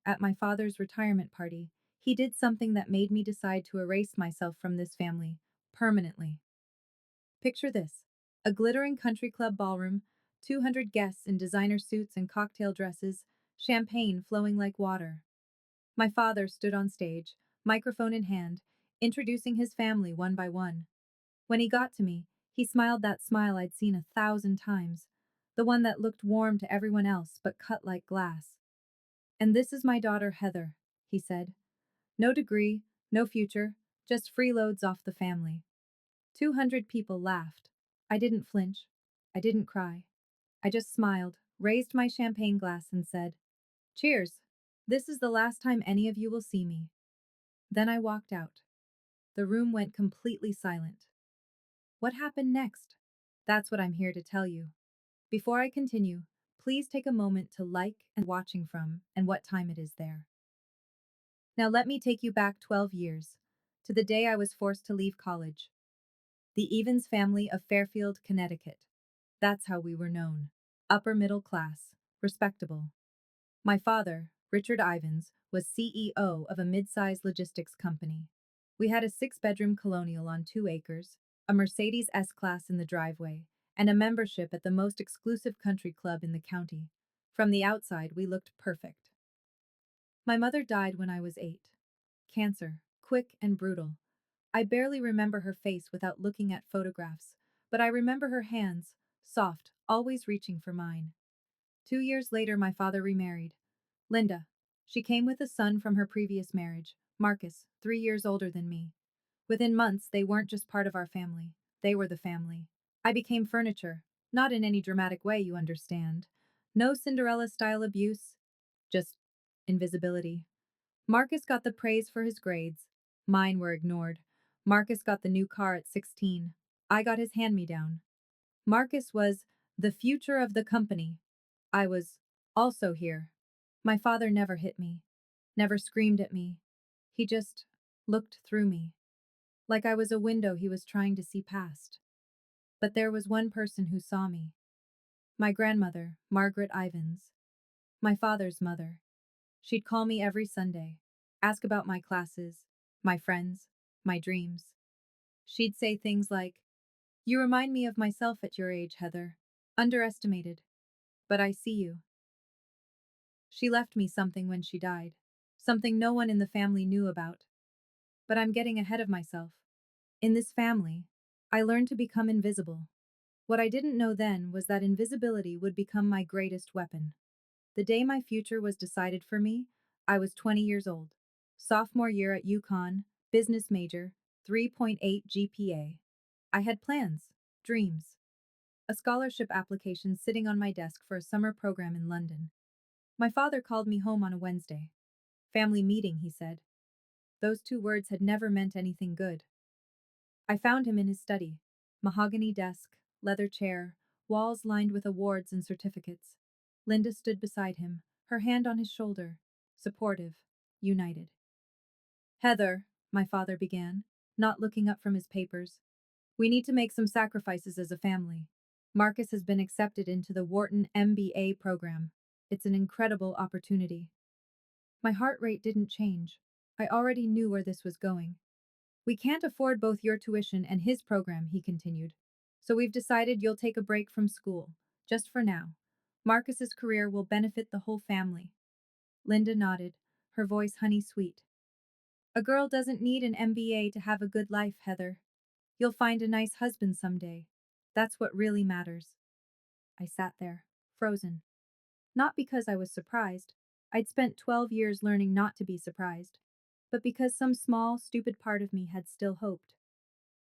at my father's retirement party, he did something that made me decide to erase myself from this family permanently. Picture this: a glittering country club ballroom, 200 guests in designer suits and cocktail dresses, champagne flowing like water. My father stood on stage, microphone in hand, introducing his family one by one. When he got to me, he smiled that smile I'd seen 1,000 times, the one that looked warm to everyone else but cut like glass. "And this is my daughter Heather," he said. "No degree, no future, just freeloads off the family." 200 people laughed. I didn't flinch. I didn't cry. I just smiled, raised my champagne glass, and said, "Cheers. This is the last time any of you will see me." Then I walked out. The room went completely silent. What happened next? That's what I'm here to tell you. Before I continue, please take a moment to like and watching from and what time it is there. Now let me take you back 12 years, to the day I was forced to leave college. The Evans family of Fairfield, Connecticut. That's how we were known. Upper middle class, respectable. My father, Richard Ivans, was CEO of a mid-sized logistics company. We had a six-bedroom colonial on 2 acres, a Mercedes S-Class in the driveway, and a membership at the most exclusive country club in the county. From the outside, we looked perfect. My mother died when I was 8. Cancer, quick and brutal. I barely remember her face without looking at photographs, but I remember her hands, soft, always reaching for mine. 2 years later, my father remarried. Linda. She came with a son from her previous marriage, Marcus, 3 years older than me. Within months, they weren't just part of our family, they were the family. I became furniture, not in any dramatic way, you understand. No Cinderella-style abuse, just invisibility. Marcus got the praise for his grades. Mine were ignored. Marcus got the new car at 16. I got his hand-me-down. Marcus was the future of the company. I was also here. My father never hit me, never screamed at me. He just looked through me, like I was a window he was trying to see past. But there was one person who saw me. My grandmother, Margaret Ivans, my father's mother. She'd call me every Sunday, ask about my classes, my friends, my dreams. She'd say things like, "You remind me of myself at your age, Heather. Underestimated. But I see you." She left me something when she died, something no one in the family knew about. But I'm getting ahead of myself. In this family, I learned to become invisible. What I didn't know then was that invisibility would become my greatest weapon. The day my future was decided for me, I was 20 years old. Sophomore year at UConn, business major, 3.8 GPA. I had plans, dreams. A scholarship application sitting on my desk for a summer program in London. My father called me home on a Wednesday. "Family meeting," he said. Those 2 words had never meant anything good. I found him in his study. Mahogany desk, leather chair, walls lined with awards and certificates. Linda stood beside him, her hand on his shoulder, supportive, united. "Heather," my father began, not looking up from his papers, "we need to make some sacrifices as a family. Marcus has been accepted into the Wharton MBA program. It's an incredible opportunity." My heart rate didn't change. I already knew where this was going. "We can't afford both your tuition and his program," he continued. "So we've decided you'll take a break from school, just for now. Marcus's career will benefit the whole family." Linda nodded, her voice honey sweet. "A girl doesn't need an MBA to have a good life, Heather. You'll find a nice husband someday. That's what really matters." I sat there, frozen. Not because I was surprised. I'd spent 12 years learning not to be surprised, but because some small, stupid part of me had still hoped.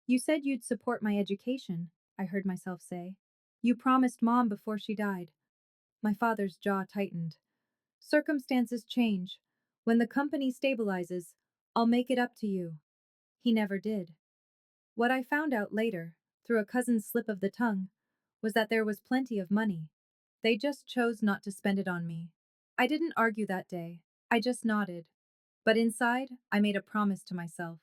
"You said you'd support my education," I heard myself say. "You promised Mom before she died." My father's jaw tightened. "Circumstances change. When the company stabilizes, I'll make it up to you." He never did. What I found out later, through a cousin's slip of the tongue, was that there was plenty of money. They just chose not to spend it on me. I didn't argue that day. I just nodded. But inside, I made a promise to myself.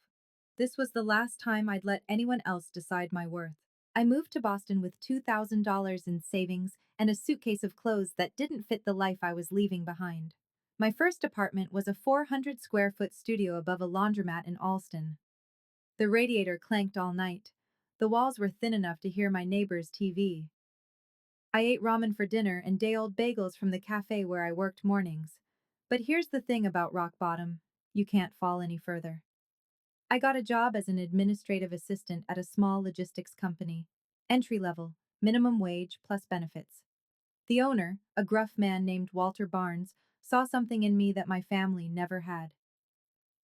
This was the last time I'd let anyone else decide my worth. I moved to Boston with $2,000 in savings and a suitcase of clothes that didn't fit the life I was leaving behind. My first apartment was a 400 square foot studio above a laundromat in Alston. The radiator clanked all night. The walls were thin enough to hear my neighbor's TV. I ate ramen for dinner and day-old bagels from the cafe where I worked mornings. But here's the thing about rock bottom. You can't fall any further. I got a job as an administrative assistant at a small logistics company. Entry level, minimum wage plus benefits. The owner, a gruff man named Walter Barnes, saw something in me that my family never had.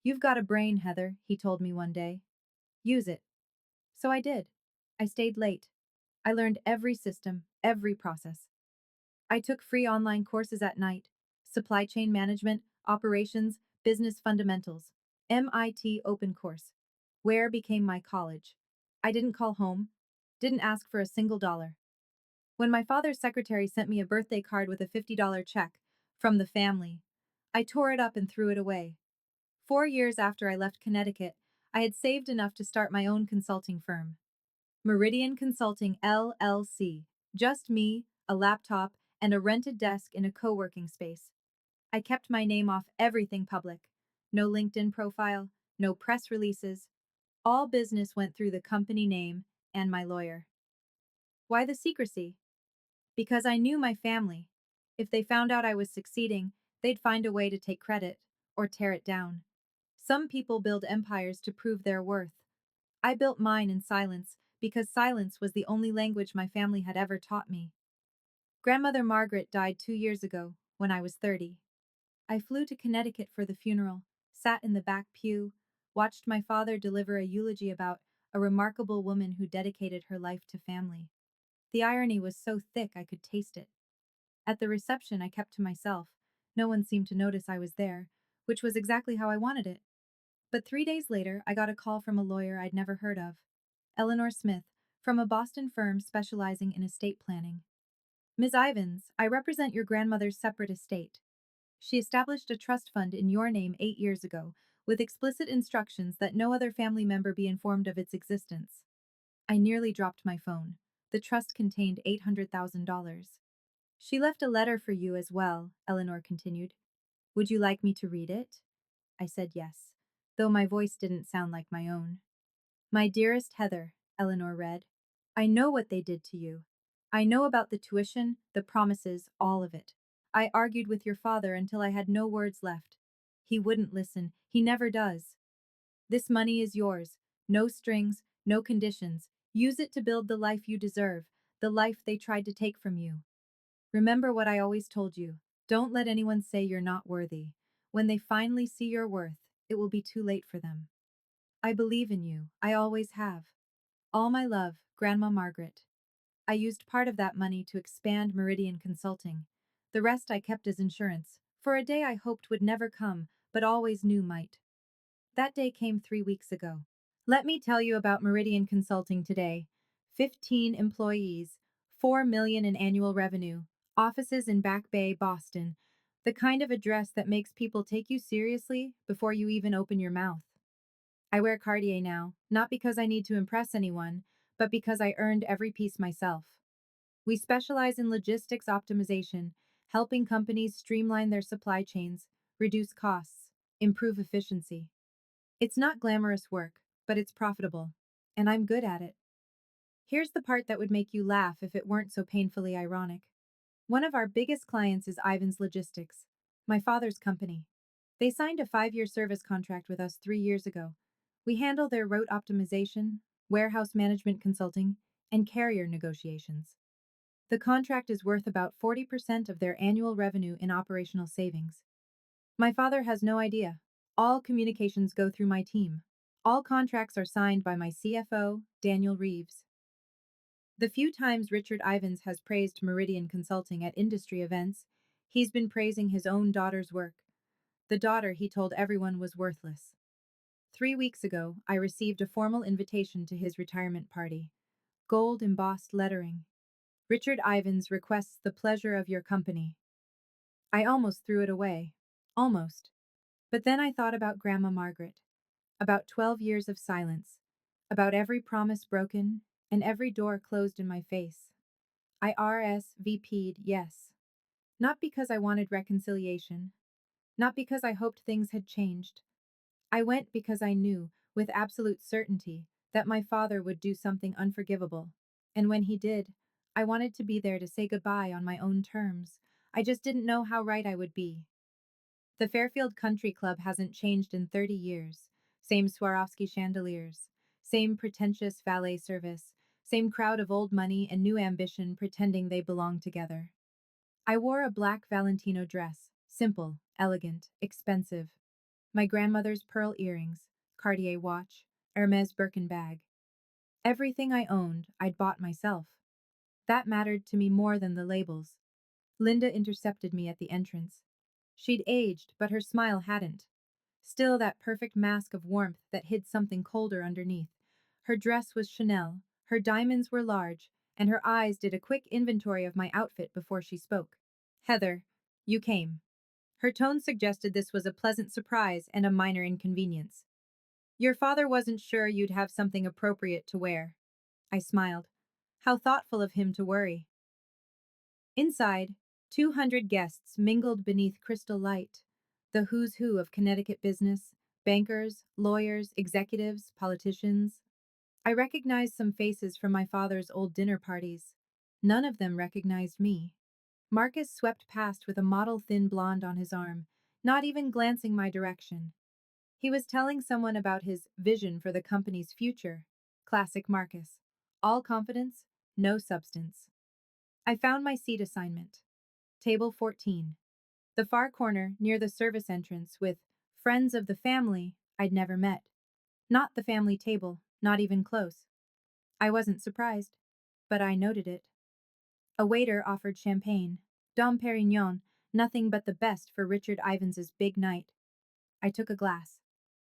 "You've got a brain, Heather," he told me one day. "Use it." So I did. I stayed late. I learned every system, every process. I took free online courses at night: supply chain management, operations, business fundamentals. MIT Open Course. Where became my college. I didn't call home, didn't ask for a single dollar. When my father's secretary sent me a birthday card with a $50 check from the family, I tore it up and threw it away. 4 years after I left Connecticut, I had saved enough to start my own consulting firm. Meridian Consulting LLC. Just me, a laptop, and a rented desk in a co-working space. I kept my name off everything public. No LinkedIn profile, no press releases. All business went through the company name and my lawyer. Why the secrecy? Because I knew my family. If they found out I was succeeding, they'd find a way to take credit or tear it down. Some people build empires to prove their worth. I built mine in silence because silence was the only language my family had ever taught me. Grandmother Margaret died 2 years ago, when I was 30. I flew to Connecticut for the funeral, sat in the back pew, watched my father deliver a eulogy about a remarkable woman who dedicated her life to family. The irony was so thick I could taste it. At the reception, I kept to myself. No one seemed to notice I was there, which was exactly how I wanted it. But 3 days later, I got a call from a lawyer I'd never heard of. Eleanor Smith, from a Boston firm specializing in estate planning. "Ms. Ivins, I represent your grandmother's separate estate. She established a trust fund in your name 8 years ago, with explicit instructions that no other family member be informed of its existence." I nearly dropped my phone. The trust contained $800,000. "She left a letter for you as well," Eleanor continued. "Would you like me to read it?" I said yes, though my voice didn't sound like my own. "My dearest Heather," Eleanor read, "I know what they did to you. I know about the tuition, the promises, all of it. I argued with your father until I had no words left. He wouldn't listen. He never does. This money is yours. No strings, no conditions. Use it to build the life you deserve, the life they tried to take from you. Remember what I always told you. Don't let anyone say you're not worthy. When they finally see your worth, it will be too late for them. I believe in you. I always have. All my love, Grandma Margaret." I used part of that money to expand Meridian Consulting. The rest I kept as insurance, for a day I hoped would never come, but always knew might. That day came 3 weeks ago. Let me tell you about Meridian Consulting today. 15 employees, 4 million in annual revenue, offices in Back Bay, Boston. The kind of address that makes people take you seriously before you even open your mouth. I wear Cartier now, not because I need to impress anyone, but because I earned every piece myself. We specialize in logistics optimization, helping companies streamline their supply chains, reduce costs, improve efficiency. It's not glamorous work, but it's profitable, and I'm good at it. Here's the part that would make you laugh if it weren't so painfully ironic. One of our biggest clients is Ivan's Logistics, my father's company. They signed a 5-year service contract with us 3 years ago. We handle their route optimization, warehouse management consulting, and carrier negotiations. The contract is worth about 40% of their annual revenue in operational savings. My father has no idea. All communications go through my team. All contracts are signed by my CFO, Daniel Reeves. The few times Richard Ivins has praised Meridian Consulting at industry events, he's been praising his own daughter's work. The daughter he told everyone was worthless. 3 weeks ago, I received a formal invitation to his retirement party. Gold embossed lettering. "Richard Ivins requests the pleasure of your company." I almost threw it away. Almost. But then I thought about Grandma Margaret. About 12 years of silence. About every promise broken and every door closed in my face. I RSVP'd yes. Not because I wanted reconciliation, not because I hoped things had changed. I went because I knew, with absolute certainty, that my father would do something unforgivable. And when he did, I wanted to be there to say goodbye on my own terms. I just didn't know how right I would be. The Fairfield Country Club hasn't changed in 30 years. Same Swarovski chandeliers, same pretentious valet service, same crowd of old money and new ambition pretending they belong together. I wore a black Valentino dress, simple, elegant, expensive. My grandmother's pearl earrings, Cartier watch, Hermes Birkin bag. Everything I owned, I'd bought myself. That mattered to me more than the labels. Linda intercepted me at the entrance. She'd aged, but her smile hadn't. Still that perfect mask of warmth that hid something colder underneath. Her dress was Chanel, her diamonds were large, and her eyes did a quick inventory of my outfit before she spoke. Heather, you came. Her tone suggested this was a pleasant surprise and a minor inconvenience. Your father wasn't sure you'd have something appropriate to wear. I smiled. How thoughtful of him to worry. Inside, 200 guests mingled beneath crystal light. The who's who of Connecticut business, bankers, lawyers, executives, politicians. I recognized some faces from my father's old dinner parties. None of them recognized me. Marcus swept past with a model thin blonde on his arm, not even glancing my direction. He was telling someone about his vision for the company's future. Classic Marcus. All confidence, no substance. I found my seat assignment. Table 14. The far corner near the service entrance with friends of the family I'd never met. Not the family table, not even close. I wasn't surprised, but I noted it. A waiter offered champagne, Dom Perignon, nothing but the best for Richard Ivans's big night. I took a glass.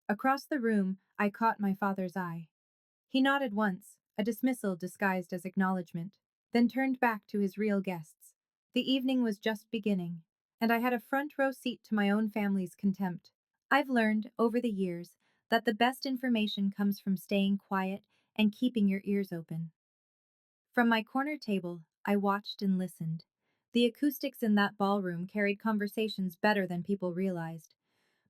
Across the room, I caught my father's eye. He nodded once, a dismissal disguised as acknowledgement, then turned back to his real guests. The evening was just beginning, and I had a front row seat to my own family's contempt. I've learned, over the years, that the best information comes from staying quiet and keeping your ears open. From my corner table, I watched and listened. The acoustics in that ballroom carried conversations better than people realized.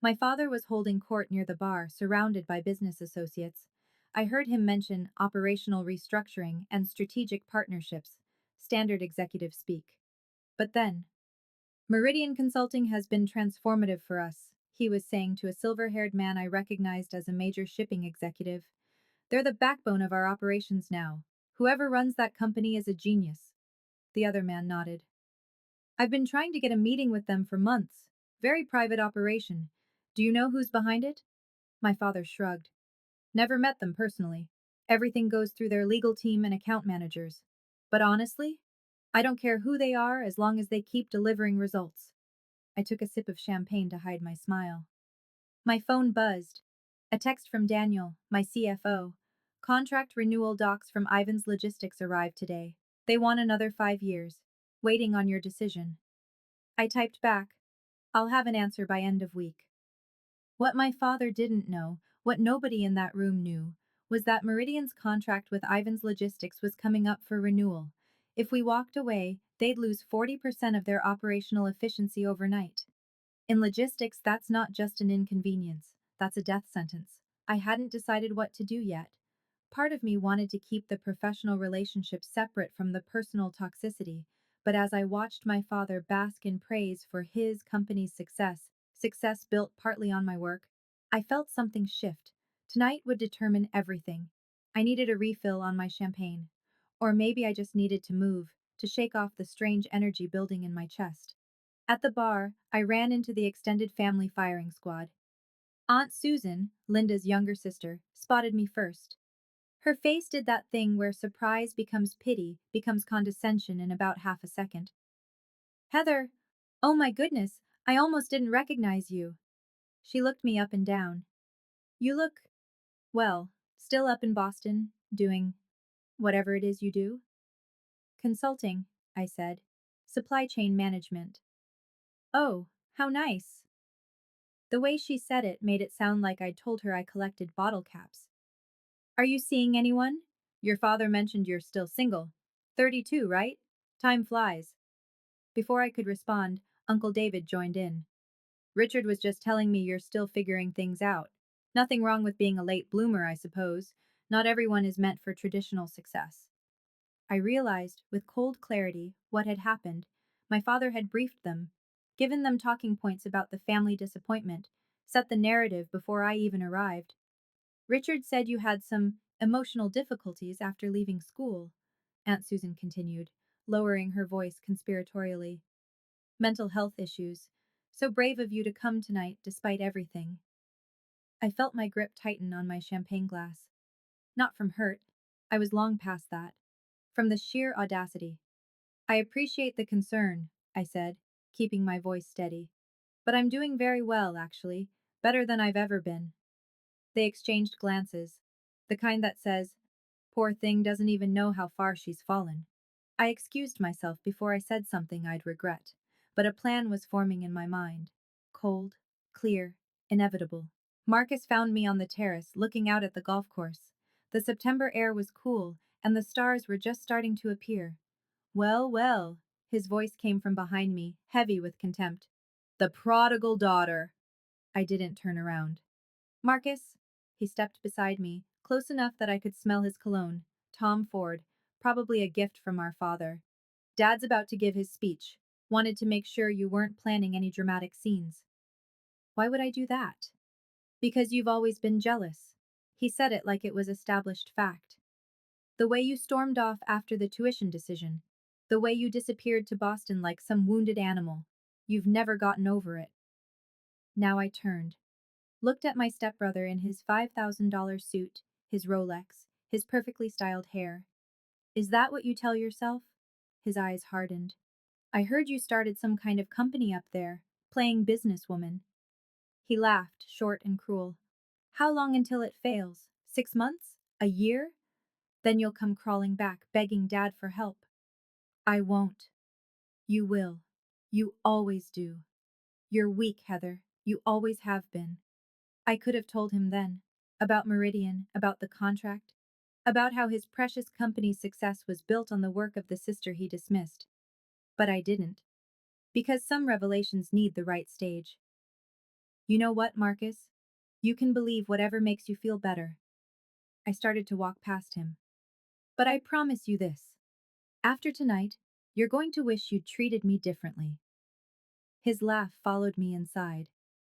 My father was holding court near the bar, surrounded by business associates. I heard him mention operational restructuring and strategic partnerships, standard executive speak. But then, Meridian Consulting has been transformative for us, he was saying to a silver haired man I recognized as a major shipping executive. They're the backbone of our operations now. Whoever runs that company is a genius. The other man nodded. I've been trying to get a meeting with them for months. Very private operation. Do you know who's behind it? My father shrugged. Never met them personally. Everything goes through their legal team and account managers. But honestly, I don't care who they are as long as they keep delivering results. I took a sip of champagne to hide my smile. My phone buzzed. A text from Daniel, my CFO. Contract renewal docs from Ivan's Logistics arrived today. They want another 5 years. Waiting on your decision. I typed back, I'll have an answer by end of week. What my father didn't know, what nobody in that room knew, was that Meridian's contract with Ivan's Logistics was coming up for renewal. If we walked away, they'd lose 40% of their operational efficiency overnight. In logistics, that's not just an inconvenience, that's a death sentence. I hadn't decided what to do yet. Part of me wanted to keep the professional relationship separate from the personal toxicity, but as I watched my father bask in praise for his company's success built partly on my work, I felt something shift. Tonight would determine everything. I needed a refill on my champagne. Or maybe I just needed to move, to shake off the strange energy building in my chest. At the bar, I ran into the extended family firing squad. Aunt Susan, Linda's younger sister, spotted me first. Her face did that thing where surprise becomes pity, becomes condescension in about half a second. Heather! Oh my goodness, I almost didn't recognize you. She looked me up and down. You look, well, still up in Boston, doing whatever it is you do? Consulting, I said. Supply chain management. Oh, how nice. The way she said it made it sound like I'd told her I collected bottle caps. Are you seeing anyone? Your father mentioned you're still single. 32, right? Time flies. Before I could respond, Uncle David joined in. Richard was just telling me you're still figuring things out. Nothing wrong with being a late bloomer, I suppose. Not everyone is meant for traditional success. I realized, with cold clarity, what had happened. My father had briefed them, given them talking points about the family disappointment, set the narrative before I even arrived. Richard said you had some emotional difficulties after leaving school, Aunt Susan continued, lowering her voice conspiratorially. Mental health issues. So brave of you to come tonight despite everything. I felt my grip tighten on my champagne glass. Not from hurt. I was long past that. From the sheer audacity. I appreciate the concern, I said, keeping my voice steady. But I'm doing very well, actually. Better than I've ever been. They exchanged glances. The kind that says, poor thing doesn't even know how far she's fallen. I excused myself before I said something I'd regret. But a plan was forming in my mind. Cold, clear, inevitable. Marcus found me on the terrace, looking out at the golf course. The September air was cool, and the stars were just starting to appear. Well, well, his voice came from behind me, heavy with contempt. The prodigal daughter. I didn't turn around. Marcus. He stepped beside me, close enough that I could smell his cologne. Tom Ford, probably a gift from our father. Dad's about to give his speech. Wanted to make sure you weren't planning any dramatic scenes. Why would I do that? Because you've always been jealous. He said it like it was established fact. The way you stormed off after the tuition decision. The way you disappeared to Boston like some wounded animal. You've never gotten over it. Now I turned. Looked at my stepbrother in his $5,000 suit, his Rolex, his perfectly styled hair. Is that what you tell yourself? His eyes hardened. I heard you started some kind of company up there, playing businesswoman. He laughed, short and cruel. How long until it fails? 6 months? A year? Then you'll come crawling back, begging Dad for help. I won't. You will. You always do. You're weak, Heather. You always have been. I could have told him then. About Meridian, about the contract, about how his precious company's success was built on the work of the sister he dismissed. But I didn't. Because some revelations need the right stage. You know what, Marcus? You can believe whatever makes you feel better. I started to walk past him. But I promise you this. After tonight, you're going to wish you'd treated me differently. His laugh followed me inside.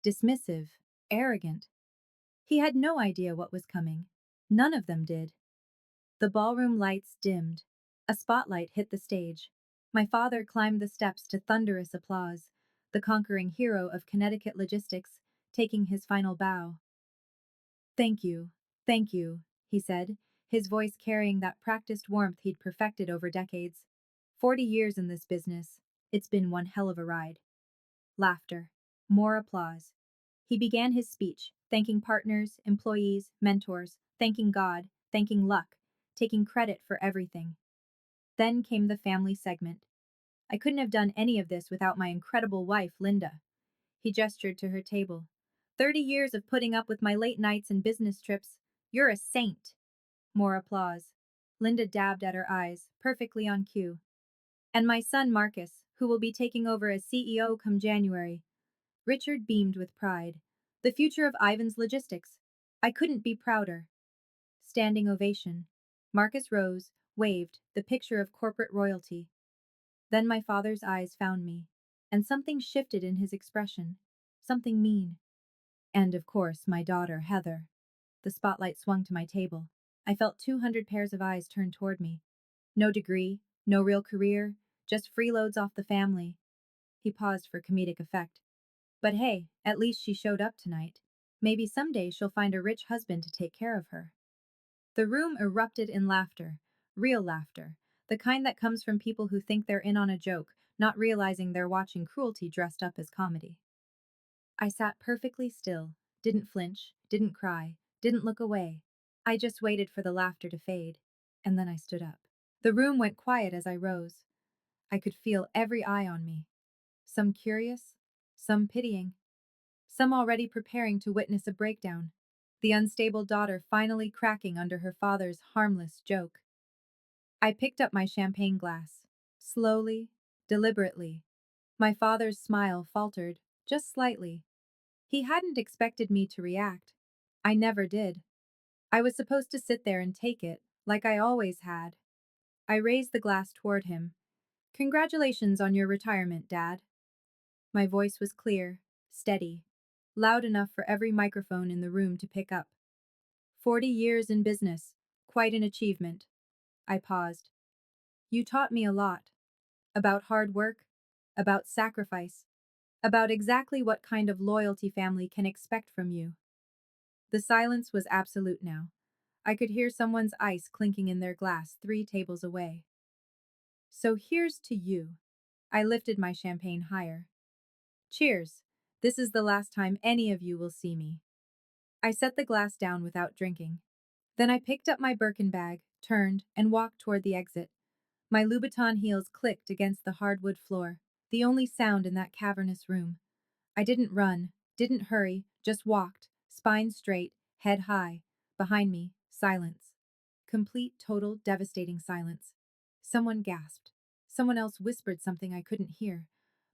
Dismissive, arrogant. He had no idea what was coming. None of them did. The ballroom lights dimmed. A spotlight hit the stage. My father climbed the steps to thunderous applause, the conquering hero of Connecticut logistics, taking his final bow. Thank you, he said, his voice carrying that practiced warmth he'd perfected over decades. 40 years in this business. It's been one hell of a ride. Laughter. More applause. He began his speech, thanking partners, employees, mentors, thanking God, thanking luck, taking credit for everything. Then came the family segment. I couldn't have done any of this without my incredible wife, Linda. He gestured to her table. 30 years of putting up with my late nights and business trips. You're a saint. More applause. Linda dabbed at her eyes, perfectly on cue. And my son Marcus, who will be taking over as CEO come January. Richard beamed with pride. The future of Ivan's logistics. I couldn't be prouder. Standing ovation. Marcus rose, waved, the picture of corporate royalty. Then my father's eyes found me, and something shifted in his expression. Something mean. And of course, my daughter, Heather. The spotlight swung to my table. I felt 200 pairs of eyes turn toward me. No degree, no real career, just freeloads off the family. He paused for comedic effect. But hey, at least she showed up tonight. Maybe someday she'll find a rich husband to take care of her. The room erupted in laughter. Real laughter. The kind that comes from people who think they're in on a joke, not realizing they're watching cruelty dressed up as comedy. I sat perfectly still, didn't flinch, didn't cry, didn't look away. I just waited for the laughter to fade, and then I stood up. The room went quiet as I rose. I could feel every eye on me. Some curious, some pitying, some already preparing to witness a breakdown. The unstable daughter finally cracking under her father's harmless joke. I picked up my champagne glass. Slowly, deliberately. My father's smile faltered, just slightly, He hadn't expected me to react. I never did. I was supposed to sit there and take it, like I always had. I raised the glass toward him. Congratulations on your retirement, Dad. My voice was clear, steady, loud enough for every microphone in the room to pick up. 40 years in business, quite an achievement. I paused. You taught me a lot. About hard work, about sacrifice, about exactly what kind of loyalty family can expect from you. The silence was absolute now. I could hear someone's ice clinking in their glass 3 tables away. So here's to you. I lifted my champagne higher. Cheers. This is the last time any of you will see me. I set the glass down without drinking. Then I picked up my Birkin bag, turned, and walked toward the exit. My Louboutin heels clicked against the hardwood floor, the only sound in that cavernous room. I didn't run, didn't hurry, just walked, spine straight, head high. Behind me, silence. Complete, total, devastating silence. Someone gasped. Someone else whispered something I couldn't hear.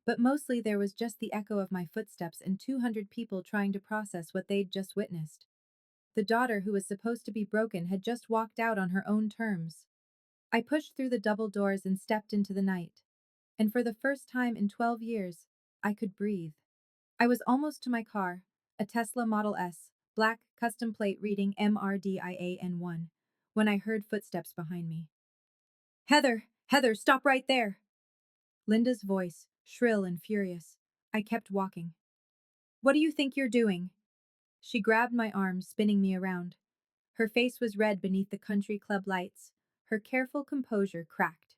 But mostly there was just the echo of my footsteps and 200 people trying to process what they'd just witnessed. The daughter who was supposed to be broken had just walked out on her own terms. I pushed through the double doors and stepped into the night. And for the first time in 12 years, I could breathe. I was almost to my car, a Tesla Model S, black, custom plate reading MRDIAN1, when I heard footsteps behind me. Heather! Heather, stop right there! Linda's voice, shrill and furious. I kept walking. What do you think you're doing? She grabbed my arm, spinning me around. Her face was red beneath the country club lights. Her careful composure cracked.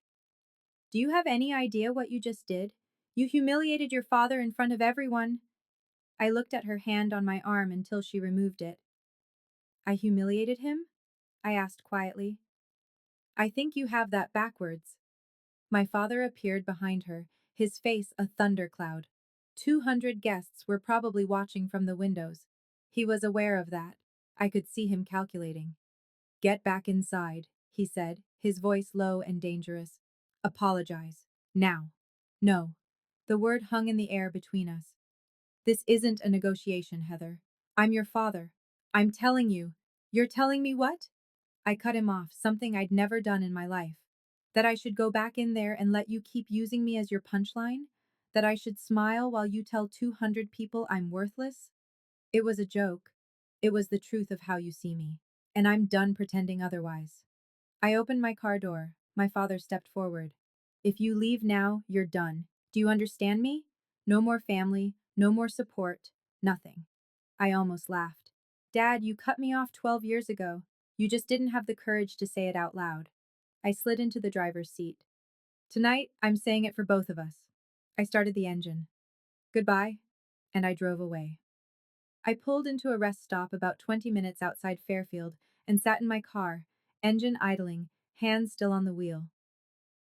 Do you have any idea what you just did? You humiliated your father in front of everyone. I looked at her hand on my arm until she removed it. I humiliated him? I asked quietly. I think you have that backwards. My father appeared behind her, his face a thundercloud. 200 guests were probably watching from the windows. He was aware of that. I could see him calculating. Get back inside, he said, his voice low and dangerous. Apologize. Now. No. The word hung in the air between us. This isn't a negotiation, Heather. I'm your father. I'm telling you. You're telling me what? I cut him off, something I'd never done in my life. That I should go back in there and let you keep using me as your punchline? That I should smile while you tell 200 people I'm worthless? It was a joke. It was the truth of how you see me. And I'm done pretending otherwise. I opened my car door. My father stepped forward. If you leave now, you're done. Do you understand me? No more family, no more support, nothing. I almost laughed. Dad, you cut me off 12 years ago. You just didn't have the courage to say it out loud. I slid into the driver's seat. Tonight, I'm saying it for both of us. I started the engine. Goodbye, and I drove away. I pulled into a rest stop about 20 minutes outside Fairfield and sat in my car, engine idling, hands still on the wheel.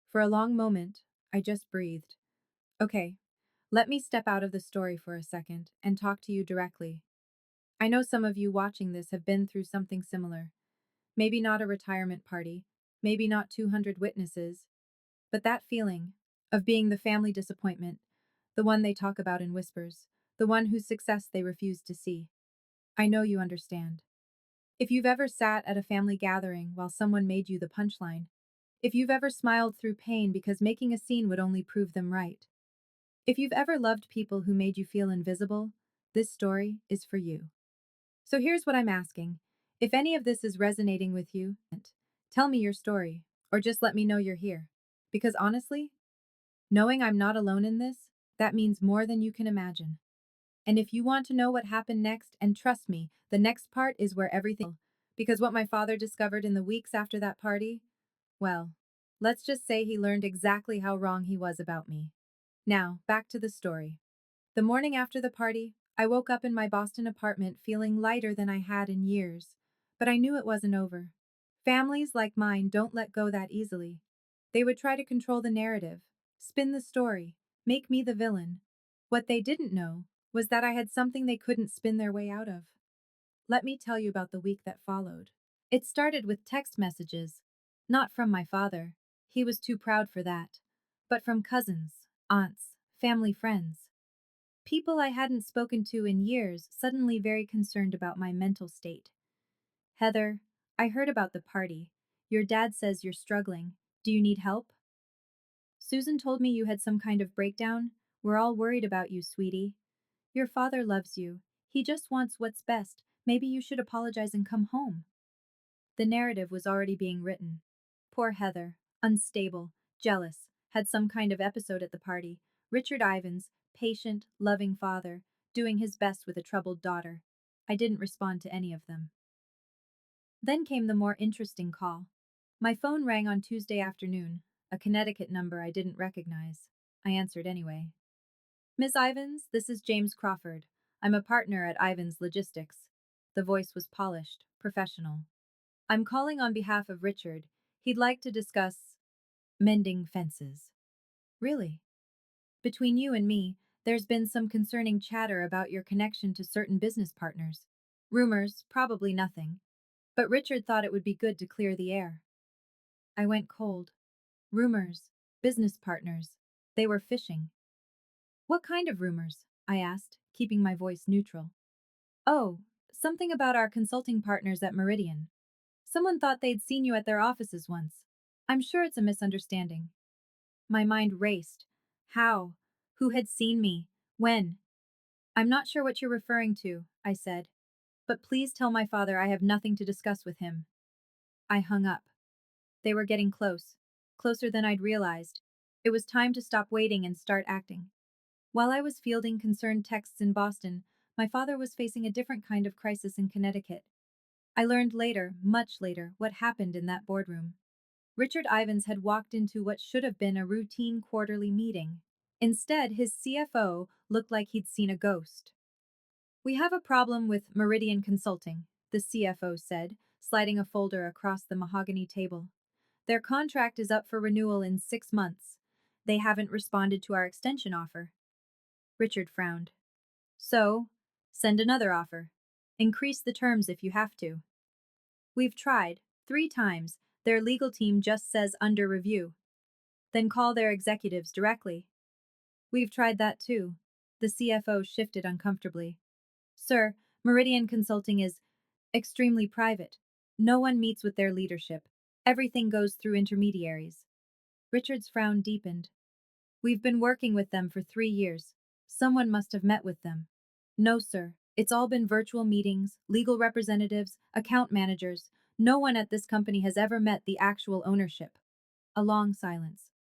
For a long moment, I just breathed. Okay, let me step out of the story for a second and talk to you directly. I know some of you watching this have been through something similar. Maybe not a retirement party, maybe not 200 witnesses, but that feeling of being the family disappointment, the one they talk about in whispers, the one whose success they refuse to see. I know you understand. If you've ever sat at a family gathering while someone made you the punchline, if you've ever smiled through pain because making a scene would only prove them right, if you've ever loved people who made you feel invisible, this story is for you. So here's what I'm asking. If any of this is resonating with you, tell me your story, or just let me know you're here. Because honestly, knowing I'm not alone in this, that means more than you can imagine. And if you want to know what happened next, and trust me, the next part is where everything, because what my father discovered in the weeks after that party, well, let's just say he learned exactly how wrong he was about me. Now, back to the story. The morning after the party, I woke up in my Boston apartment feeling lighter than I had in years, but I knew it wasn't over. Families like mine don't let go that easily. They would try to control the narrative, spin the story, make me the villain. What they didn't know was that I had something they couldn't spin their way out of. Let me tell you about the week that followed. It started with text messages. Not from my father. He was too proud for that. But from cousins, aunts, family friends. People I hadn't spoken to in years suddenly very concerned about my mental state. Heather, I heard about the party. Your dad says you're struggling. Do you need help? Susan told me you had some kind of breakdown. We're all worried about you, sweetie. Your father loves you. He just wants what's best. Maybe you should apologize and come home. The narrative was already being written. Poor Heather, unstable, jealous, had some kind of episode at the party. Richard Ivins, patient, loving father, doing his best with a troubled daughter. I didn't respond to any of them. Then came the more interesting call. My phone rang on Tuesday afternoon, a Connecticut number I didn't recognize. I answered anyway. Miss Ivins, this is James Crawford. I'm a partner at Ivins Logistics. The voice was polished, professional. I'm calling on behalf of Richard. He'd like to discuss mending fences. Really? Between you and me, there's been some concerning chatter about your connection to certain business partners. Rumors, probably nothing. But Richard thought it would be good to clear the air. I went cold. Rumors, business partners. They were fishing. What kind of rumors? I asked, keeping my voice neutral. Oh, something about our consulting partners at Meridian. Someone thought they'd seen you at their offices once. I'm sure it's a misunderstanding. My mind raced. How? Who had seen me? When? I'm not sure what you're referring to, I said. But please tell my father I have nothing to discuss with him. I hung up. They were getting close. Closer than I'd realized. It was time to stop waiting and start acting. While I was fielding concerned texts in Boston, my father was facing a different kind of crisis in Connecticut. I learned later, much later, what happened in that boardroom. Richard Ivins had walked into what should have been a routine quarterly meeting. Instead, his CFO looked like he'd seen a ghost. We have a problem with Meridian Consulting, the CFO said, sliding a folder across the mahogany table. Their contract is up for renewal in 6 months. They haven't responded to our extension offer. Richard frowned. So, send another offer. Increase the terms if you have to. We've tried, 3 times. Their legal team just says under review. Then call their executives directly. We've tried that too. The CFO shifted uncomfortably. Sir, Meridian Consulting is extremely private. No one meets with their leadership. Everything goes through intermediaries. Richard's frown deepened. We've been working with them for 3 years. Someone must have met with them. No, sir. It's all been virtual meetings, legal representatives, account managers. No one at this company has ever met the actual ownership. A long silence.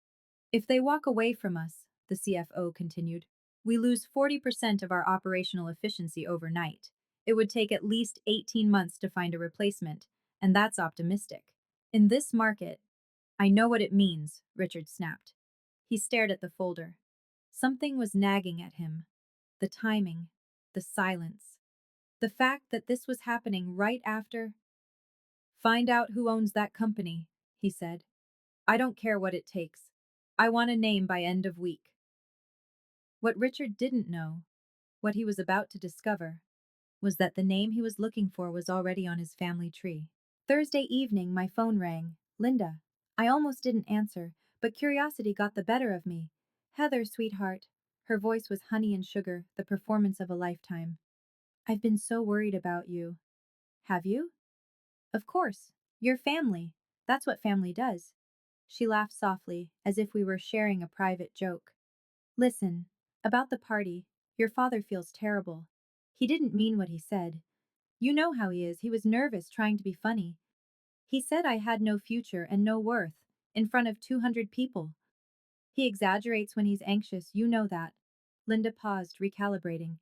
If they walk away from us, the CFO continued, we lose 40% of our operational efficiency overnight. It would take at least 18 months to find a replacement, and that's optimistic. In this market, I know what it means, Richard snapped. He stared at the folder. Something was nagging at him. The timing, the silence, the fact that this was happening right after. Find out who owns that company, he said. I don't care what it takes. I want a name by end of week. What Richard didn't know, what he was about to discover, was that the name he was looking for was already on his family tree. Thursday evening, my phone rang. Linda. I almost didn't answer, but curiosity got the better of me. Heather, sweetheart. Her voice was honey and sugar, the performance of a lifetime. I've been so worried about you. Have you? Of course. Your family. That's what family does. She laughed softly, as if we were sharing a private joke. Listen, about the party, your father feels terrible. He didn't mean what he said. You know how he is, he was nervous trying to be funny. He said I had no future and no worth, in front of 200 people. He exaggerates when he's anxious, you know that. Linda paused, recalibrating.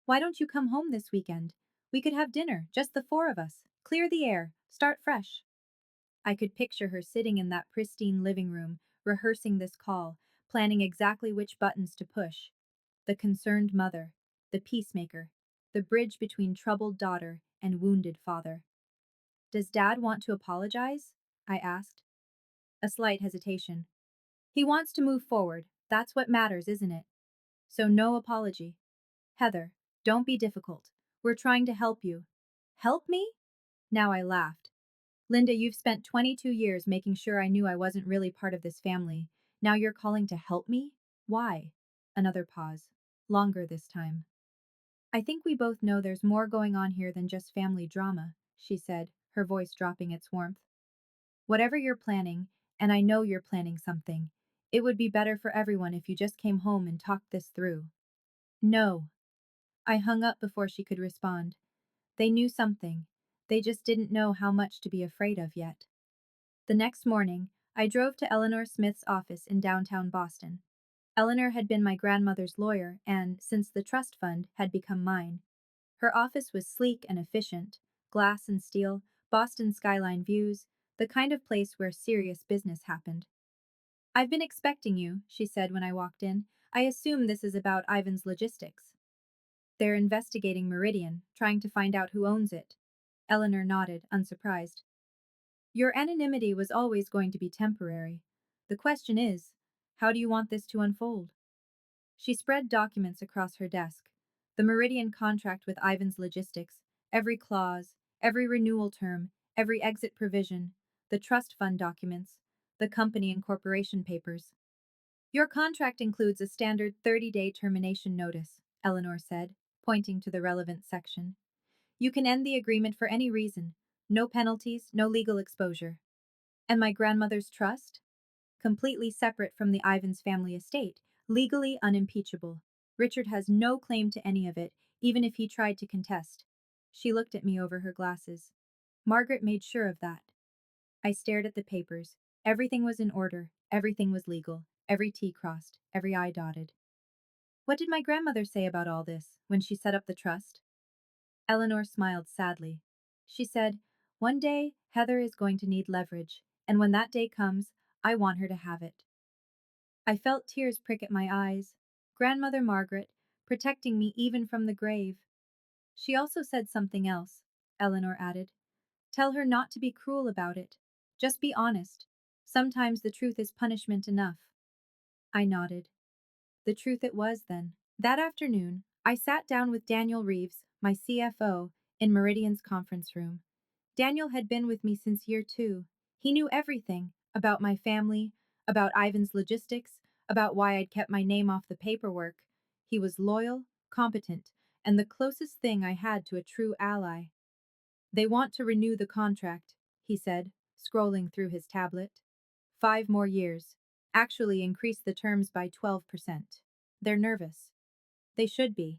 Why don't you come home this weekend? We could have dinner, just the 4 of us. Clear the air, start fresh. I could picture her sitting in that pristine living room, rehearsing this call, planning exactly which buttons to push. The concerned mother, the peacemaker, the bridge between troubled daughter and wounded father. Does Dad want to apologize? I asked. A slight hesitation. He wants to move forward. That's what matters, isn't it? So no apology. Heather, don't be difficult. We're trying to help you. Help me? Now I laughed. Linda, you've spent 22 years making sure I knew I wasn't really part of this family. Now you're calling to help me? Why? Another pause. longer this time. I think we both know there's more going on here than just family drama, she said, her voice dropping its warmth. Whatever you're planning, and I know you're planning something, it would be better for everyone if you just came home and talked this through. No. I hung up before she could respond. They knew something. They just didn't know how much to be afraid of yet. The next morning, I drove to Eleanor Smith's office in downtown Boston. Eleanor had been my grandmother's lawyer and, since the trust fund, had become mine. Her office was sleek and efficient, glass and steel, Boston skyline views, the kind of place where serious business happened. I've been expecting you, she said when I walked in. I assume this is about Ivan's logistics. They're investigating Meridian, trying to find out who owns it. Eleanor nodded, unsurprised. Your anonymity was always going to be temporary. The question is, how do you want this to unfold? She spread documents across her desk. The Meridian contract with Ivan's Logistics, every clause, every renewal term, every exit provision, the trust fund documents, the company and corporation papers. Your contract includes a standard 30-day termination notice, Eleanor said, pointing to the relevant section. You can end the agreement for any reason. No penalties, no legal exposure. And my grandmother's trust? Completely separate from the Ivans family estate, legally unimpeachable. Richard has no claim to any of it, even if he tried to contest. She looked at me over her glasses. Margaret made sure of that. I stared at the papers. Everything was in order, everything was legal, every T crossed, every I dotted. What did my grandmother say about all this when she set up the trust? Eleanor smiled sadly. She said, one day Heather is going to need leverage, and when that day comes, I want her to have it. I felt tears prick at my eyes. Grandmother Margaret, protecting me even from the grave. She also said something else, Eleanor added. Tell her not to be cruel about it. Just be honest. Sometimes the truth is punishment enough. I nodded. The truth it was then. That afternoon, I sat down with Daniel Reeves, my CFO, in Meridian's conference room. Daniel had been with me since year 2. He knew everything about my family, about Ivan's logistics, about why I'd kept my name off the paperwork. He was loyal, competent, and the closest thing I had to a true ally. They want to renew the contract, he said, scrolling through his tablet. 5 more years. Actually increase the terms by 12%. They're nervous. They should be.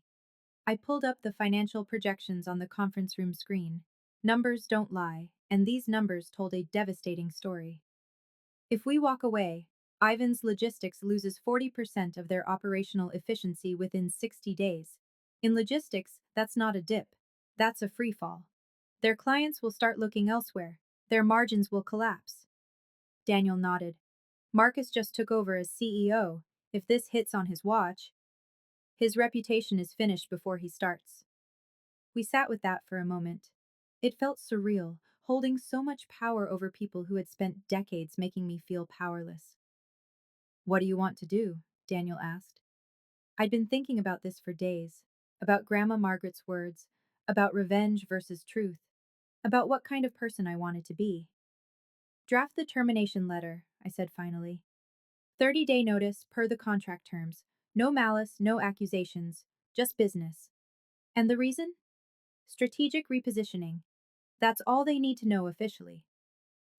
I pulled up the financial projections on the conference room screen. Numbers don't lie, and these numbers told a devastating story. If we walk away, Ivan's Logistics loses 40% of their operational efficiency within 60 days. In logistics, that's not a dip. That's a free fall. Their clients will start looking elsewhere. Their margins will collapse. Daniel nodded. Marcus just took over as CEO. If this hits on his watch, his reputation is finished before he starts. We sat with that for a moment. It felt surreal, holding so much power over people who had spent decades making me feel powerless. What do you want to do? Daniel asked. I'd been thinking about this for days, about Grandma Margaret's words, about revenge versus truth, about what kind of person I wanted to be. Draft the termination letter, I said finally. 30-day notice per the contract terms. No malice, no accusations, just business. And the reason? Strategic repositioning. That's all they need to know officially.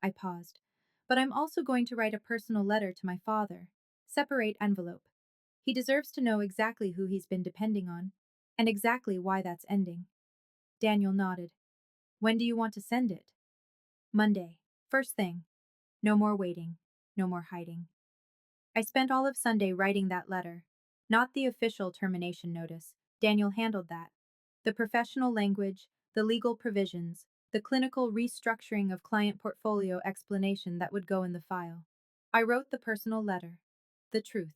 I paused. But I'm also going to write a personal letter to my father. Separate envelope. He deserves to know exactly who he's been depending on, and exactly why that's ending. Daniel nodded. When do you want to send it? Monday. First thing. No more waiting. No more hiding. I spent all of Sunday writing that letter. Not the official termination notice. Daniel handled that. The professional language, the legal provisions, the clinical restructuring of client portfolio explanation that would go in the file. I wrote the personal letter. The truth.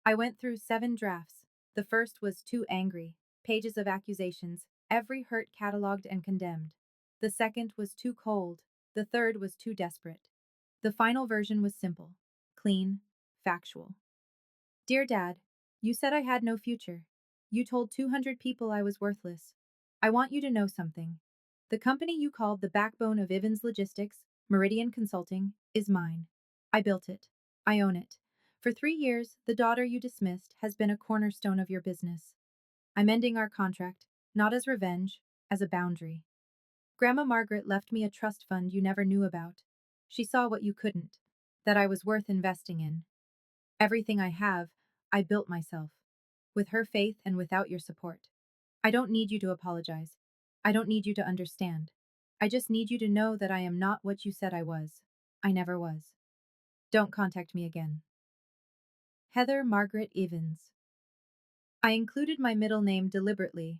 I went through 7 drafts. The first was too angry. Pages of accusations, every hurt catalogued and condemned. The second was too cold. The third was too desperate. The final version was simple, clean, factual. Dear Dad, you said I had no future. You told 200 people I was worthless. I want you to know something. The company you called the backbone of Ivans Logistics, Meridian Consulting, is mine. I built it. I own it. For 3 years, the daughter you dismissed has been a cornerstone of your business. I'm ending our contract, not as revenge, as a boundary. Grandma Margaret left me a trust fund you never knew about. She saw what you couldn't, that I was worth investing in. Everything I have, I built myself, with her faith and without your support. I don't need you to apologize. I don't need you to understand. I just need you to know that I am not what you said I was. I never was. Don't contact me again. Heather Margaret Evans. I included my middle name deliberately,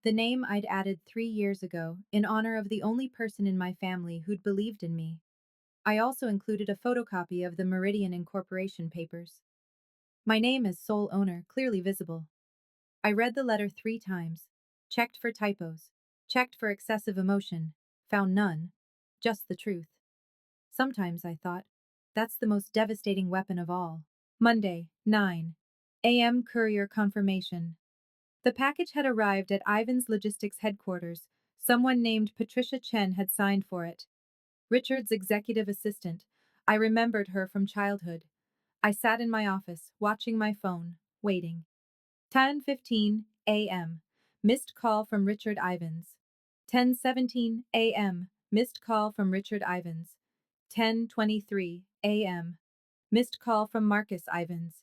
the name I'd added 3 years ago in honor of the only person in my family who'd believed in me. I also included a photocopy of the Meridian Incorporation papers. My name as sole owner clearly visible. I read the letter 3 times, checked for typos, checked for excessive emotion, found none, just the truth. Sometimes I thought, that's the most devastating weapon of all. Monday, 9 a.m. Courier confirmation. The package had arrived at Ivan's logistics headquarters. Someone named Patricia Chen had signed for it. Richard's executive assistant. I remembered her from childhood. I sat in my office, watching my phone, waiting. 10:15 a.m. Missed call from Richard Ivans. 10:17 a.m. Missed call from Richard Ivans. 10:23 a.m. Missed call from Marcus Ivans.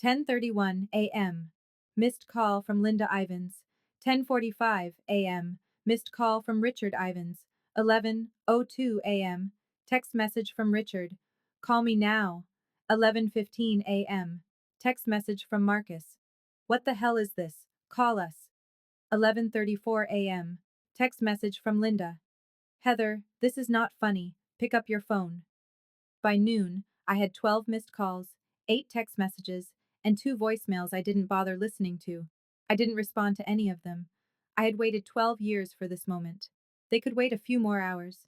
10:31 a.m. Missed call from Linda Ivans. 10:45 a.m. Missed call from Richard Ivans. 11:02 a.m. Text message from Richard. Call me now. 11:15 a.m. Text message from Marcus. What the hell is this? Call us. 11:34 a.m. Text message from Linda. Heather, this is not funny. Pick up your phone. By noon, I had 12 missed calls, 8 text messages, and 2 voicemails I didn't bother listening to. I didn't respond to any of them. I had waited 12 years for this moment. They could wait a few more hours.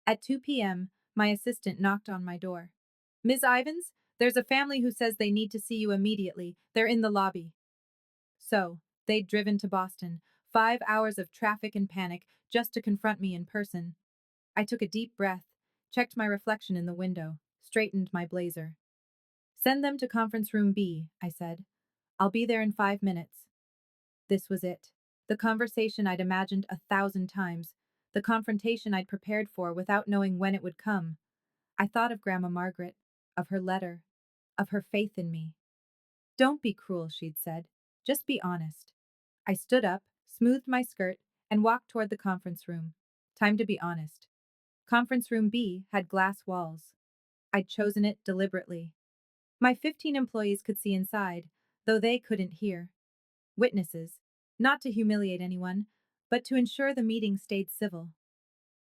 At 2 p.m., my assistant knocked on my door. Ms. Ivans, there's a family who says they need to see you immediately. They're in the lobby. So, they'd driven to Boston, 5 hours of traffic and panic just to confront me in person. I took a deep breath, checked my reflection in the window, straightened my blazer. Send them to conference room B, I said. I'll be there in 5 minutes. This was it. The conversation I'd imagined 1,000 times. The confrontation I'd prepared for without knowing when it would come. I thought of Grandma Margaret, of her letter, of her faith in me. Don't be cruel, she'd said. Just be honest. I stood up, smoothed my skirt, and walked toward the conference room. Time to be honest. Conference room B had glass walls. I'd chosen it deliberately. My 15 employees could see inside, though they couldn't hear. Witnesses, not to humiliate anyone, but to ensure the meeting stayed civil.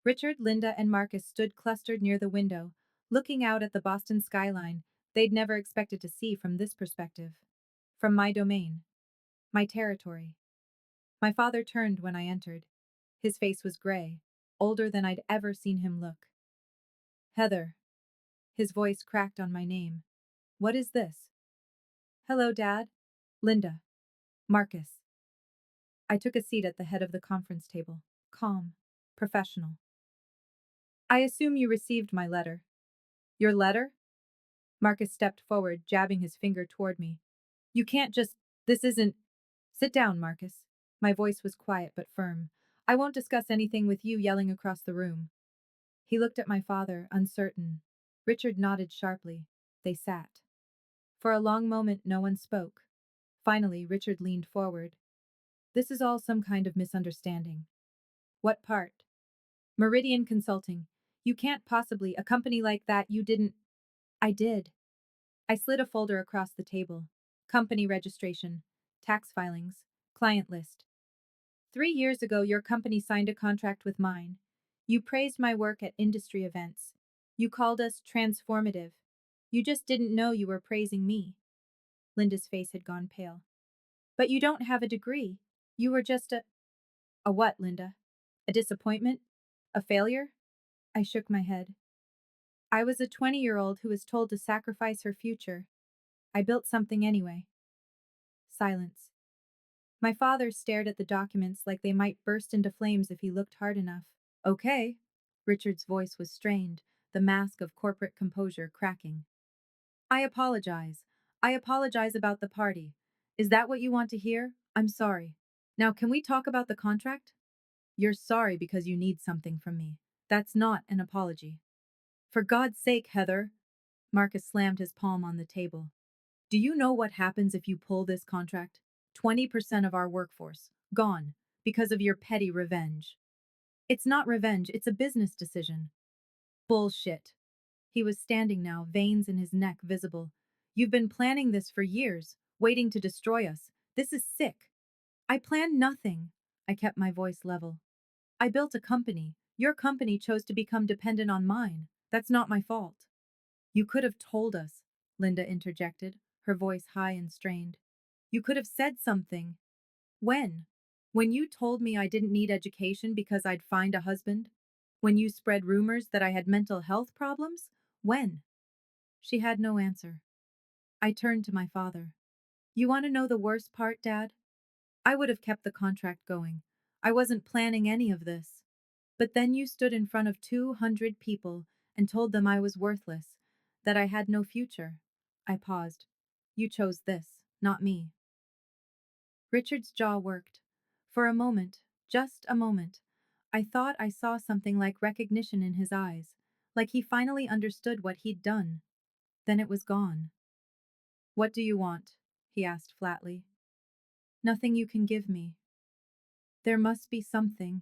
Richard, Linda, and Marcus stood clustered near the window, looking out at the Boston skyline they'd never expected to see from this perspective. From my domain. My territory. My father turned when I entered. His face was gray, older than I'd ever seen him look. Heather. His voice cracked on my name. What is this? Hello, Dad. Linda. Marcus. I took a seat at the head of the conference table, calm, professional. I assume you received my letter. Your letter? Marcus stepped forward, jabbing his finger toward me. You can't just. This isn't. Sit down, Marcus. My voice was quiet but firm. I won't discuss anything with you yelling across the room. He looked at my father, uncertain. Richard nodded sharply. They sat. For a long moment, no one spoke. Finally, Richard leaned forward. This is all some kind of misunderstanding. What part? Meridian Consulting. You can't possibly, a company like that, you didn't. I did. I slid a folder across the table. Company registration, tax filings, client list. 3 years ago, your company signed a contract with mine. You praised my work at industry events. You called us transformative. You just didn't know you were praising me. Linda's face had gone pale. But you don't have a degree. You were just a. A what, Linda? A disappointment? A failure? I shook my head. I was a 20-year-old who was told to sacrifice her future. I built something anyway. Silence. My father stared at the documents like they might burst into flames if he looked hard enough. Okay. Richard's voice was strained, the mask of corporate composure cracking. I apologize. I apologize about the party. Is that what you want to hear? I'm sorry. Now, can we talk about the contract? You're sorry because you need something from me. That's not an apology. For God's sake, Heather. Marcus slammed his palm on the table. Do you know what happens if you pull this contract? 20% of our workforce. Gone. Because of your petty revenge. It's not revenge, it's a business decision. Bullshit. He was standing now, veins in his neck visible. You've been planning this for years, waiting to destroy us. This is sick. I planned nothing. I kept my voice level. I built a company. Your company chose to become dependent on mine. That's not my fault. You could have told us, Linda interjected, her voice high and strained. You could have said something. When? When you told me I didn't need education because I'd find a husband? When you spread rumors that I had mental health problems? When? She had no answer. I turned to my father. You want to know the worst part, Dad? I would have kept the contract going. I wasn't planning any of this. But then you stood in front of 200 people and told them I was worthless, that I had no future. I paused. You chose this, not me. Richard's jaw worked. For a moment, just a moment, I thought I saw something like recognition in his eyes, like he finally understood what he'd done. Then it was gone. What do you want? He asked flatly. Nothing you can give me. There must be something.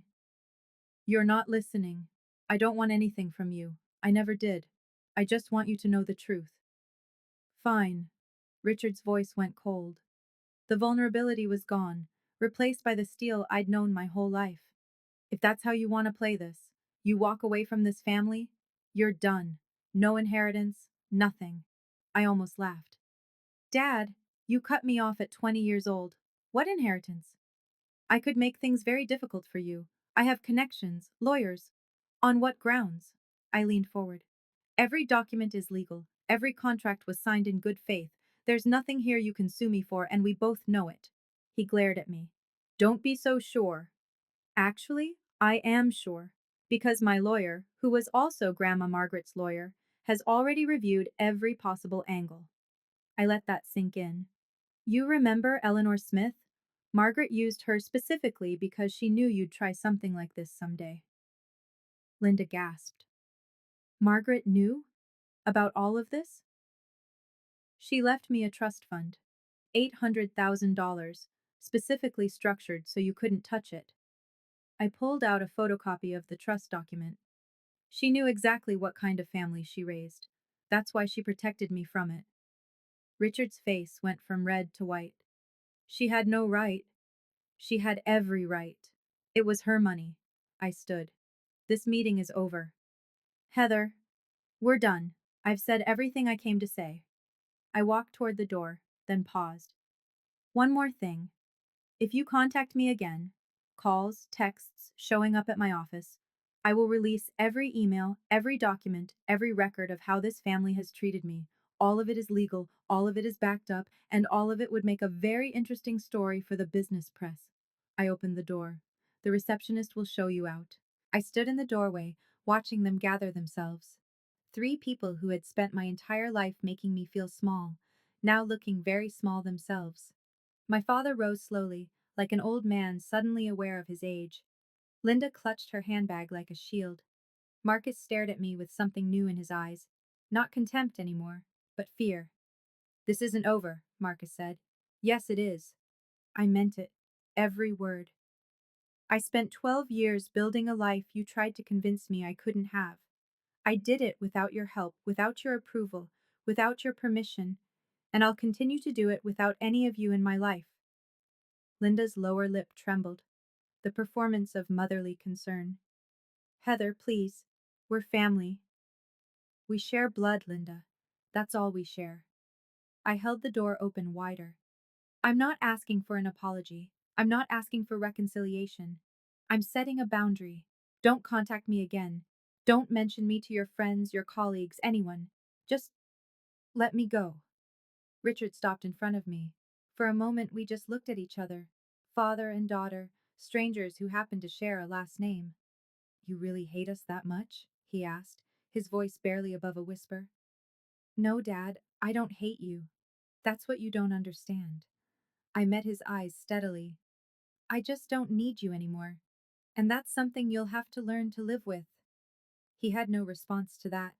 You're not listening. I don't want anything from you. I never did. I just want you to know the truth. Fine. Richard's voice went cold. The vulnerability was gone, replaced by the steel I'd known my whole life. If that's how you want to play this, you walk away from this family, you're done. No inheritance, nothing. I almost laughed. Dad, you cut me off at 20 years old. What inheritance? I could make things very difficult for you. I have connections, lawyers. On what grounds? I leaned forward. Every document is legal. Every contract was signed in good faith. There's nothing here you can sue me for, and we both know it. He glared at me. Don't be so sure. Actually, I am sure. Because my lawyer, who was also Grandma Margaret's lawyer, has already reviewed every possible angle. I let that sink in. You remember Eleanor Smith? Margaret used her specifically because she knew you'd try something like this someday. Linda gasped. Margaret knew? About all of this? She left me a trust fund. $800,000, specifically structured so you couldn't touch it. I pulled out a photocopy of the trust document. She knew exactly what kind of family she raised. That's why she protected me from it. Richard's face went from red to white. She had no right. She had every right. It was her money. I stood. This meeting is over. Heather, we're done. I've said everything I came to say. I walked toward the door, then paused. One more thing. If you contact me again, calls, texts, showing up at my office, I will release every email, every document, every record of how this family has treated me. All of it is legal, all of it is backed up, and all of it would make a very interesting story for the business press. I opened the door. The receptionist will show you out. I stood in the doorway, watching them gather themselves. 3 people who had spent my entire life making me feel small, now looking very small themselves. My father rose slowly, like an old man suddenly aware of his age. Linda clutched her handbag like a shield. Marcus stared at me with something new in his eyes. Not contempt anymore, but fear. This isn't over, Marcus said. Yes, it is. I meant it. Every word. I spent 12 years building a life you tried to convince me I couldn't have. I did it without your help, without your approval, without your permission, and I'll continue to do it without any of you in my life. Linda's lower lip trembled, the performance of motherly concern. Heather, please. We're family. We share blood, Linda. That's all we share. I held the door open wider. I'm not asking for an apology. I'm not asking for reconciliation. I'm setting a boundary. Don't contact me again. Don't mention me to your friends, your colleagues, anyone. Just let me go. Richard stopped in front of me. For a moment, we just looked at each other. Father and daughter, strangers who happened to share a last name. You really hate us that much? He asked, his voice barely above a whisper. No, Dad, I don't hate you. That's what you don't understand. I met his eyes steadily. I just don't need you anymore. And that's something you'll have to learn to live with. He had no response to that.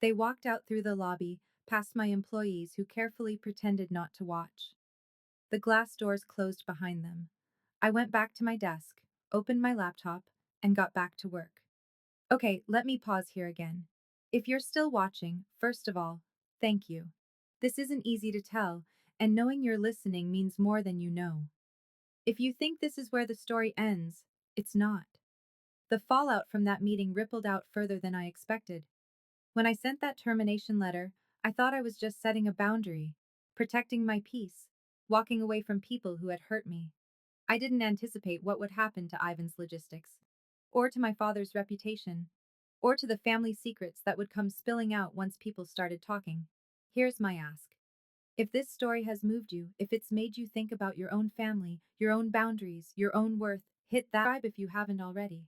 They walked out through the lobby, past my employees who carefully pretended not to watch. The glass doors closed behind them. I went back to my desk, opened my laptop, and got back to work. Okay, let me pause here again. If you're still watching, first of all, thank you. This isn't easy to tell, and knowing you're listening means more than you know. If you think this is where the story ends, it's not. The fallout from that meeting rippled out further than I expected. When I sent that termination letter, I thought I was just setting a boundary, protecting my peace, walking away from people who had hurt me. I didn't anticipate what would happen to Ivan's logistics, or to my father's reputation, or to the family secrets that would come spilling out once people started talking. Here's my ask. If this story has moved you, if it's made you think about your own family, your own boundaries, your own worth, hit that subscribe if you haven't already.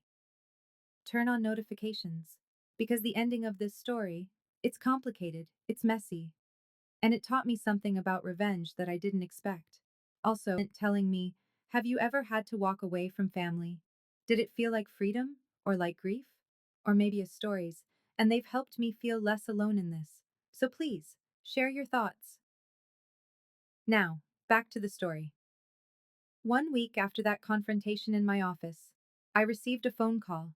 Turn on notifications. Because the ending of this story, it's complicated, it's messy, and it taught me something about revenge that I didn't expect. Also, telling me, have you ever had to walk away from family? Did it feel like freedom? Or like grief? Or maybe a stories, and they've helped me feel less alone in this. So please, share your thoughts. Now, back to the story. 1 week after that confrontation in my office, I received a phone call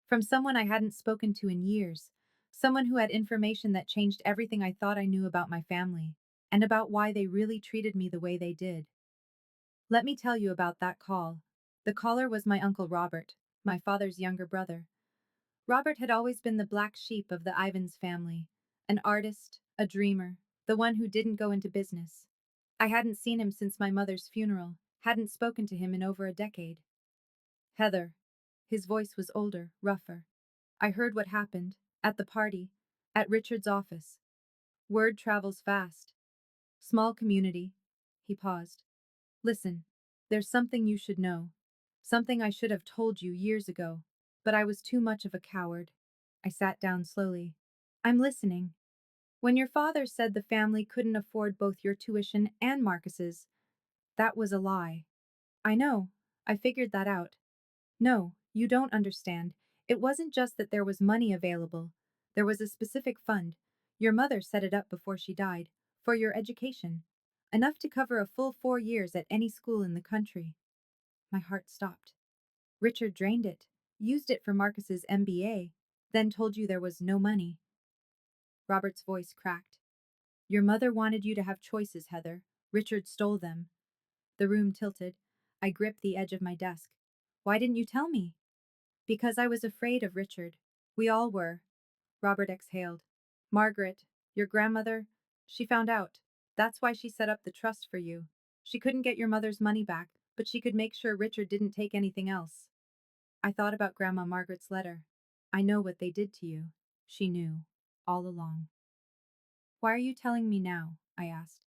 from someone I hadn't spoken to in years, someone who had information that changed everything I thought I knew about my family, and about why they really treated me the way they did. Let me tell you about that call. The caller was my Uncle Robert, my father's younger brother. Robert had always been the black sheep of the Ivans family, an artist, a dreamer, the one who didn't go into business. I hadn't seen him since my mother's funeral, hadn't spoken to him in over a decade. Heather. His voice was older, rougher. I heard what happened, at the party, at Richard's office. Word travels fast. Small community. He paused. Listen, there's something you should know. Something I should have told you years ago, but I was too much of a coward. I sat down slowly. I'm listening. When your father said the family couldn't afford both your tuition and Marcus's, that was a lie. I know. I figured that out. No, you don't understand. It wasn't just that there was money available. There was a specific fund. Your mother set it up before she died, for your education. Enough to cover a full 4 years at any school in the country. My heart stopped. Richard drained it, used it for Marcus's MBA, then told you there was no money. Robert's voice cracked. Your mother wanted you to have choices, Heather. Richard stole them. The room tilted. I gripped the edge of my desk. Why didn't you tell me? Because I was afraid of Richard. We all were. Robert exhaled. Margaret, your grandmother, she found out. That's why she set up the trust for you. She couldn't get your mother's money back, but she could make sure Richard didn't take anything else. I thought about Grandma Margaret's letter. I know what they did to you. She knew. All along. Why are you telling me now? I asked.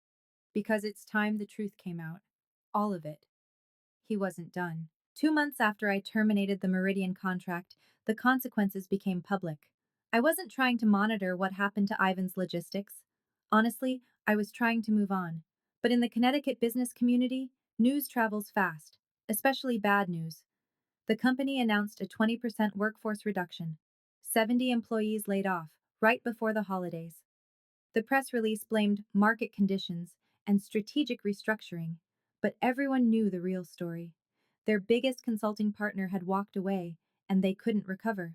Because it's time the truth came out. All of it. He wasn't done. 2 months after I terminated the Meridian contract, the consequences became public. I wasn't trying to monitor what happened to Ivan's logistics. Honestly, I was trying to move on. But in the Connecticut business community, news travels fast, especially bad news. The company announced a 20% workforce reduction, 70 employees laid off, right before the holidays. The press release blamed market conditions and strategic restructuring, but everyone knew the real story. Their biggest consulting partner had walked away, and they couldn't recover.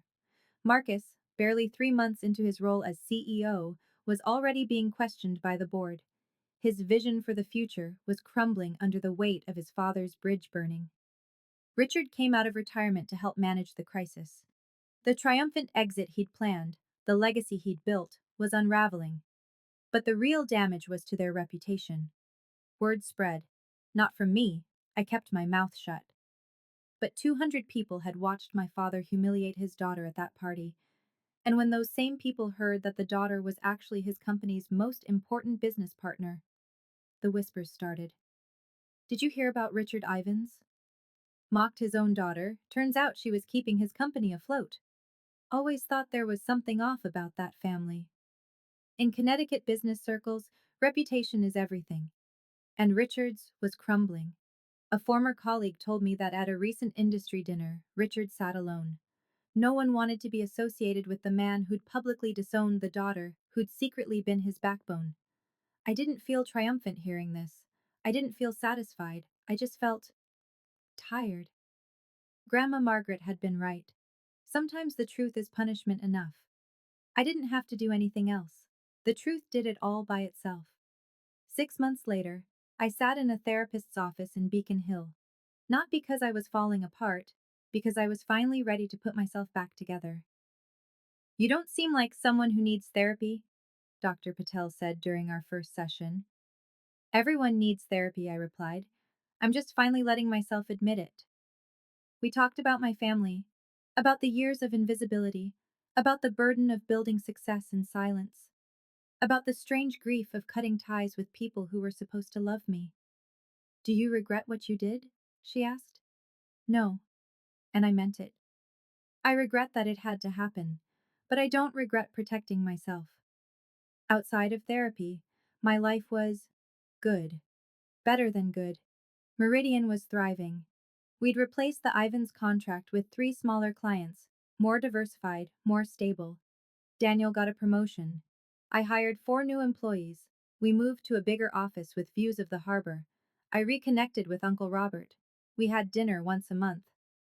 Marcus, barely 3 months into his role as CEO, was already being questioned by the board. His vision for the future was crumbling under the weight of his father's bridge burning. Richard came out of retirement to help manage the crisis. The triumphant exit he'd planned, the legacy he'd built, was unraveling. But the real damage was to their reputation. Word spread. Not from me. I kept my mouth shut. But 200 people had watched my father humiliate his daughter at that party. And when those same people heard that the daughter was actually his company's most important business partner, the whispers started. Did you hear about Richard Ivans? Mocked his own daughter. Turns out she was keeping his company afloat. Always thought there was something off about that family. In Connecticut business circles, Reputation is everything. And Richard's was crumbling. A former colleague told me that at a recent industry dinner, Richard sat alone. No one wanted to be associated with the man who'd publicly disowned the daughter who'd secretly been his backbone. I didn't feel triumphant hearing this. I didn't feel satisfied. I just felt tired. Grandma Margaret had been right. Sometimes the truth is punishment enough. I didn't have to do anything else. The truth did it all by itself. 6 months later, I sat in a therapist's office in Beacon Hill. Not because I was falling apart, because I was finally ready to put myself back together. You don't seem like someone who needs therapy, Dr. Patel said during our first session. Everyone needs therapy, I replied. I'm just finally letting myself admit it. We talked about my family, about the years of invisibility, about the burden of building success in silence, about the strange grief of cutting ties with people who were supposed to love me. Do you regret what you did? She asked. No, and I meant it. I regret that it had to happen, but I don't regret protecting myself. Outside of therapy, my life was good, better than good. Meridian was thriving. We'd replaced the Ivans contract with 3 smaller clients, more diversified, more stable. Daniel got a promotion. I hired 4 new employees. We moved to a bigger office with views of the harbor. I reconnected with Uncle Robert. We had dinner once a month.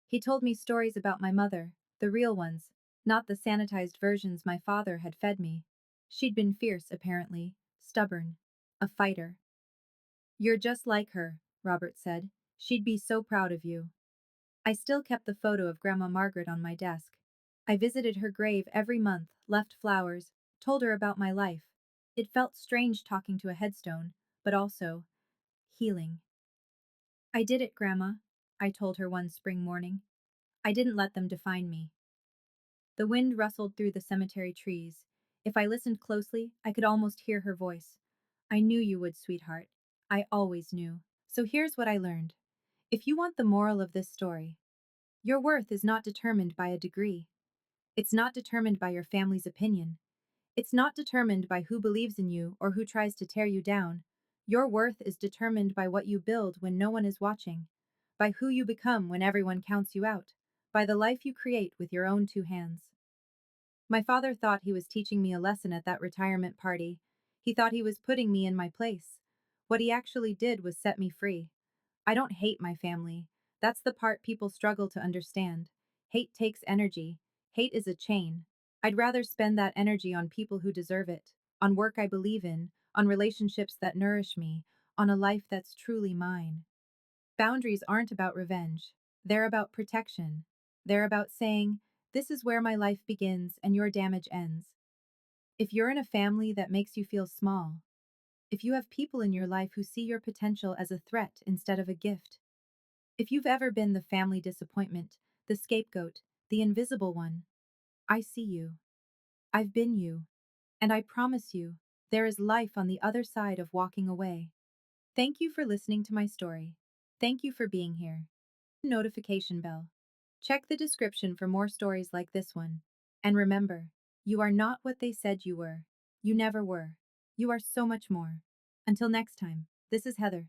He told me stories about my mother, the real ones, not the sanitized versions my father had fed me. She'd been fierce, apparently, stubborn, a fighter. You're just like her, Robert said. She'd be so proud of you. I still kept the photo of Grandma Margaret on my desk. I visited her grave every month, left flowers, told her about my life. It felt strange talking to a headstone, but also healing. I did it, Grandma, I told her one spring morning. I didn't let them define me. The wind rustled through the cemetery trees. If I listened closely, I could almost hear her voice. I knew you would, sweetheart. I always knew. So here's what I learned. If you want the moral of this story, your worth is not determined by a degree. It's not determined by your family's opinion. It's not determined by who believes in you or who tries to tear you down. Your worth is determined by what you build when no one is watching, by who you become when everyone counts you out, by the life you create with your own 2 hands. My father thought he was teaching me a lesson at that retirement party. He thought he was putting me in my place. What he actually did was set me free. I don't hate my family. That's the part people struggle to understand. Hate takes energy. Hate is a chain. I'd rather spend that energy on people who deserve it, on work I believe in, on relationships that nourish me, on a life that's truly mine. Boundaries aren't about revenge. They're about protection. They're about saying, this is where my life begins and your damage ends. If you're in a family that makes you feel small, if you have people in your life who see your potential as a threat instead of a gift, if you've ever been the family disappointment, the scapegoat, the invisible one, I see you. I've been you. And I promise you, there is life on the other side of walking away. Thank you for listening to my story. Thank you for being here. Notification bell. Check the description for more stories like this one. And remember, you are not what they said you were. You never were. You are so much more. Until next time, this is Heather.